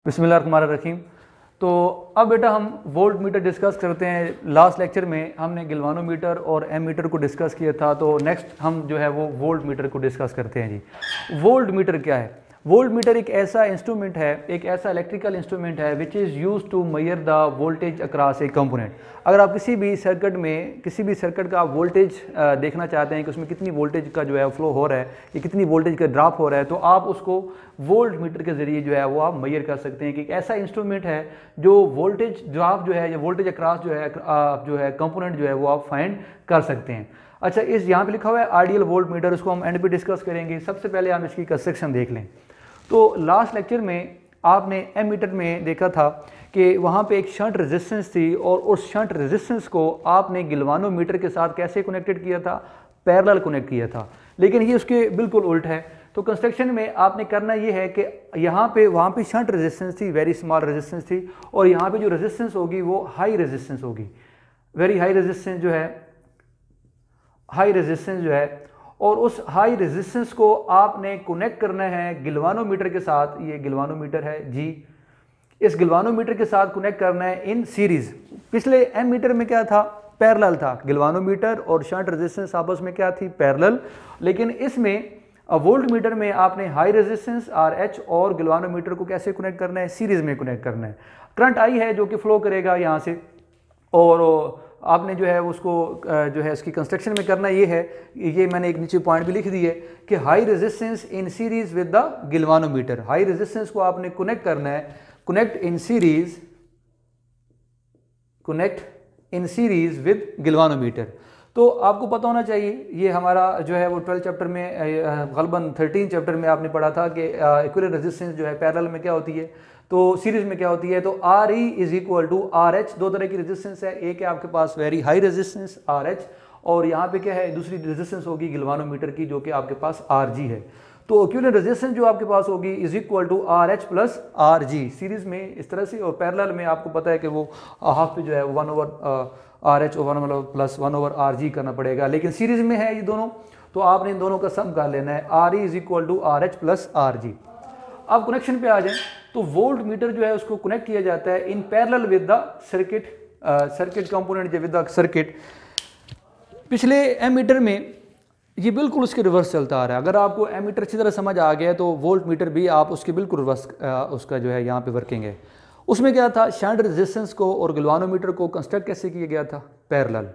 बिस्मिल्लाहिर्रहमानिर्रहीम। तो अब बेटा हम वोल्ट मीटर डिस्कस करते हैं। लास्ट लेक्चर में हमने गिलवानोमीटर और एमीटर को डिस्कस किया था, तो नेक्स्ट हम जो है वो वोल्ट मीटर को डिस्कस करते हैं जी। वोल्ट मीटर क्या है? वोल्ट मीटर एक ऐसा इंस्ट्रूमेंट है, एक ऐसा इलेक्ट्रिकल इंस्ट्रूमेंट है which is use to measure the voltage across a component. अगर आप किसी भी सर्किट का वोल्टेज देखना चाहते हैं कि उसमें कितनी वोल्टेज का जो है फ्लो हो रहा है या कितनी वोल्टेज का ड्रॉप हो रहा है, तो आप उसको वोल्ट मीटर के ज़रिए जो है वो आप मेजर कर सकते हैं कि एक ऐसा इंस्ट्रूमेंट है जो वोल्टेज ड्रॉप जो है या वोल्टेज अक्रॉस जो है कंपोनेंट जो है वो आप फाइंड कर सकते हैं। अच्छा, इस यहाँ पे लिखा हुआ है आइडियल वोल्ट मीटर, उसको हम एंड पे डिस्कस करेंगे। सबसे पहले हम इसकी कंस्ट्रक्शन देख लें। तो लास्ट लेक्चर में आपने एमीटर में देखा था कि वहाँ पे एक शंट रेजिस्टेंस थी और उस शंट रेजिस्टेंस को आपने गिलवानोमीटर के साथ कैसे कनेक्टेड किया था? पैरेलल कनेक्ट किया था। लेकिन ये उसके बिल्कुल उल्ट है। तो कंस्ट्रक्शन में आपने करना ये है कि वहाँ पे शंट रेजिस्टेंस थी, वेरी स्मॉल रेजिस्टेंस थी, और यहाँ पे जो रेजिस्टेंस होगी वो हाई रेजिस्टेंस होगी, वेरी हाई रेजिस्टेंस जो है, और उस हाई रेजिस्टेंस को आपने कनेक्ट करना है गिलवानोमीटर के साथ। ये गिलवानोमीटर है जी, इस गिलवानोमीटर के साथ कनेक्ट करना है इन सीरीज। पिछले एम मीटर में क्या था? पैरेलल था। गिलवानोमीटर और शंट रेजिस्टेंस आपस में क्या थी? पैरेलल। लेकिन इसमें वोल्ट मीटर में आपने हाई रेजिस्टेंस RH और गिलवानोमीटर को कैसे कनेक्ट करना है? सीरीज में कनेक्ट करना है। करंट आई है जो कि फ्लो करेगा यहाँ से, और आपने जो है उसको जो है इसकी कंस्ट्रक्शन में करना ये है, ये मैंने एक नीचे पॉइंट भी लिख दी है कि high resistance in series with the galvanometer. High resistance को आपने कनेक्ट करना है, connect in series with galvanometer. तो आपको पता होना चाहिए, ये हमारा जो है वो 12 चैप्टर में गलबन 13 चैप्टर में आपने पढ़ा था कि इक्विवेलेंट रेजिस्टेंस जो है पैरेलल में क्या होती है, तो सीरीज में क्या होती है। तो RE is equal to RH। दो तरह की रेजिस्टेंस है, एक है आपके पास वेरी हाई रेजिस्टेंस RH, और यहाँ पे क्या है दूसरी रेजिस्टेंस होगी गिलवानोमीटर की जो कि आपके पास RG है। तो इक्विवेलेंट रेजिस्टेंस जो आपके पास होगी is equal to RH plus RG series में इस तरह से, और पैरेलल में आपको पता है कि वो हाफ पे जो है 1/RH और प्लस 1/RG करना पड़ेगा, लेकिन सीरीज में है ये दोनों, तो आपने इन दोनों का सम कर लेना है। RE is equal to RH plus RG। अब कनेक्शन पे आ जाएं, तो वोल्ट मीटर जो है उसको कनेक्ट किया जाता है in parallel with the circuit component with the circuit. पिछले एमीटर में ये बिल्कुल उसके रिवर्स चलता आ रहा है। अगर आपको एमीटर अच्छी तरह समझ आ गया तो वोल्ट मीटर भी आप उसके बिल्कुल रिवर्स उसका जो है यहाँ पे वर्किंग है। उसमें क्या था? शंट रेजिस्टेंस को और गिलवानोमीटर को कंस्ट्रक्ट कैसे किया गया था? पैरेलल।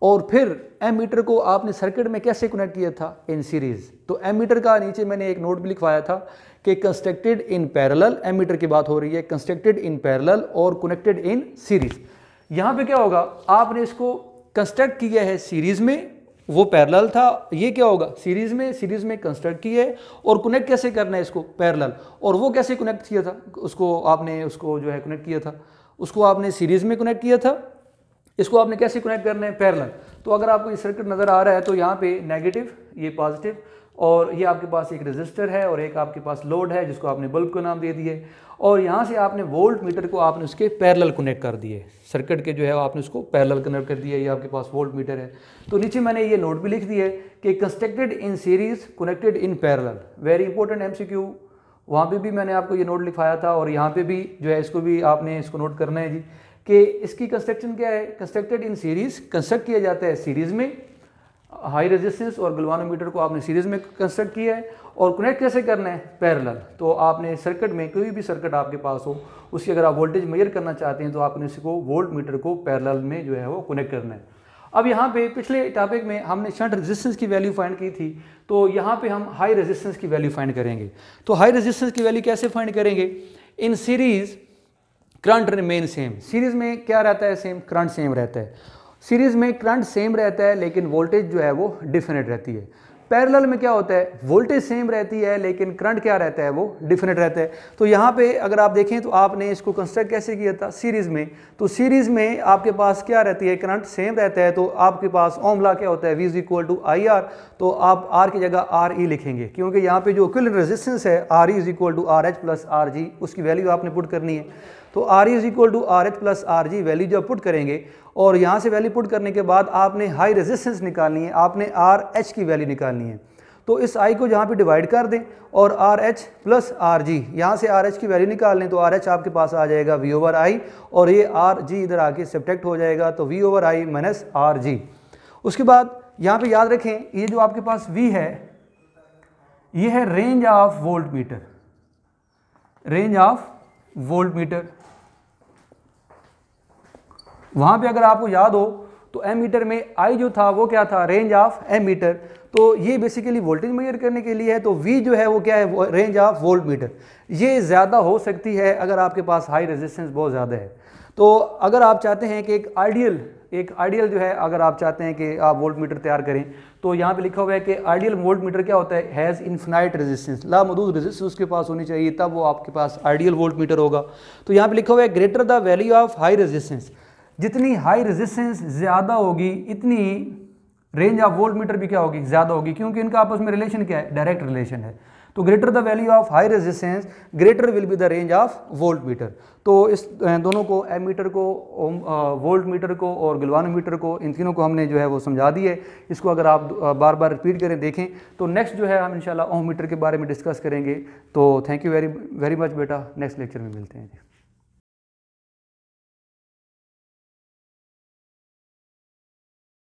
और फिर एमीटर को आपने सर्किट में कैसे कनेक्ट किया था? In series. तो एमीटर का नीचे मैंने एक नोट भी लिखवाया था कि कंस्ट्रक्टेड इन पैरेलल, एमीटर की बात हो रही है, कंस्ट्रक्टेड इन पैरेलल और कनेक्टेड इन सीरीज। यहाँ पे क्या होगा? आपने इसको कंस्ट्रक्ट किया है सीरीज में, वो पैरेलल था, ये क्या होगा? सीरीज में कंस्ट्रक्ट किया है, और कनेक्ट कैसे करना है इसको? पैरेलल। और वो कैसे कनेक्ट किया था? उसको जो है कनेक्ट किया था, उसको आपने सीरीज में कनेक्ट किया था, इसको आपने कैसे कनेक्ट करना है? पैरेलल। तो अगर आपको ये सर्किट नज़र आ रहा है तो यहाँ पे नेगेटिव, ये पॉजिटिव, और ये आपके पास एक रेजिस्टर है और एक आपके पास लोड है जिसको आपने बल्ब का नाम दे दिए, और यहाँ से आपने वोल्ट मीटर को आपने उसके पैरेलल कनेक्ट कर दिए, सर्किट के जो है आपने उसको पैरेलल कनेक्ट कर दिया। ये आपके पास वोल्ट मीटर है। तो नीचे मैंने ये नोट भी लिख दिया है कि constructed in series connected in parallel. Very important MCQ, वहाँ पे भी मैंने आपको ये नोट लिखवाया था, और यहाँ पे भी जो है इसको भी आपने इसको नोट करना है जी कि इसकी कंस्ट्रक्शन क्या है? कंस्ट्रक्टेड इन सीरीज, कंस्ट्रक्ट किया जाता है सीरीज में, हाई रेजिस्टेंस और गिलवानोमीटर को आपने सीरीज में कंस्ट्रक्ट किया है, और कनेक्ट कैसे करना है? पैरेलल। तो आपने सर्किट में कोई भी सर्किट आपके पास हो, उसकी अगर आप वोल्टेज मेजर करना चाहते हैं तो आपने इसको वोल्ट मीटर को पैरेलल में जो है वो कनेक्ट करना है। अब यहाँ पे पिछले टॉपिक में हमने शंट रेजिस्टेंस की वैल्यू फाइंड की थी, तो यहाँ पे हम हाई रेजिस्टेंस की वैल्यू फाइंड करेंगे। तो हाई रेजिस्टेंस की वैल्यू कैसे फाइंड करेंगे? In series current remain same. Series में क्या रहता है? सेम करंट सेम रहता है। सीरीज में करंट सेम रहता है लेकिन वोल्टेज जो है वो डिफरेंट रहती है। पैरेलल में क्या होता है? वोल्टेज सेम रहती है लेकिन करंट क्या रहता है? वो डिफरेंट रहता है। तो यहाँ पे अगर आप देखें तो आपने इसको कंस्ट्रक्ट कैसे किया था? सीरीज में। तो सीरीज में आपके पास क्या रहती है? करंट सेम रहता है, तो आपके पास ओम लॉ क्या होता है? V is equal to IR। तो आप R की जगह RE लिखेंगे, क्योंकि यहाँ पे जो इक्विवेलेंट रेजिस्टेंस है RE is equal to RH plus RG, उसकी वैल्यू आपने पुट करनी है। तो RE is equal to RH plus RG value जब पुट करेंगे, और यहाँ से वैल्यू पुट करने के बाद आपने हाई रेजिस्टेंस निकालनी है, आपने RH की वैल्यू निकालनी है। तो इस आई को जहाँ पे डिवाइड कर दें और R H plus R G, यहाँ से आर एच की वैल्यू निकाल लें तो आर एच आपके पास आ जाएगा वी ओवर आई, और ये आर जी इधर आके सब्ट्रैक्ट हो जाएगा, तो V over I minus R G. उसके बाद यहाँ पे याद रखें, ये जो आपके पास V है ये है range of volt meter, range of volt meter. वहाँ पे अगर आपको याद हो तो एम मीटर में I जो था वो क्या था, रेंज ऑफ एम मीटर। तो ये बेसिकली वोल्टेज मेजर करने के लिए है, तो V जो है वो क्या है, रेंज ऑफ वोल्ट मीटर। ये ज़्यादा हो सकती है अगर आपके पास हाई रेजिस्टेंस बहुत ज़्यादा है। तो अगर आप चाहते हैं कि एक आइडियल जो है, अगर आप चाहते हैं कि आप वोल्ट मीटर तैयार करें, तो यहाँ पे लिखा हुआ है कि आइडियल वोल्ट मीटर क्या होता है, हैज़ इन्फिनाइट रेजिस्टेंस, लामहदूद रेजिस्टेंस उसके पास होनी चाहिए, तब वो आपके पास आइडियल वोल्ट मीटर होगा। तो यहाँ पे लिखा हुआ है greater the value of high resistance, जितनी हाई रेजिस्टेंस ज़्यादा होगी इतनी रेंज ऑफ वोल्ट मीटर भी क्या होगी, ज़्यादा होगी, क्योंकि इनका आपस में रिलेशन क्या है, डायरेक्ट रिलेशन है। तो greater the value of high resistance greater will be the range of volt meter. तो इस दोनों को, एम मीटर को, वोल्ट मीटर को और गैल्वानोमीटर को, इन तीनों को हमने जो है वो समझा दी है। इसको अगर आप बार बार रिपीट करें, देखें, तो नेक्स्ट जो है हम इंशाल्लाह ओम मीटर के बारे में डिस्कस करेंगे। तो थैंक यू वेरी मच बेटा, नेक्स्ट लेक्चर में मिलते हैं।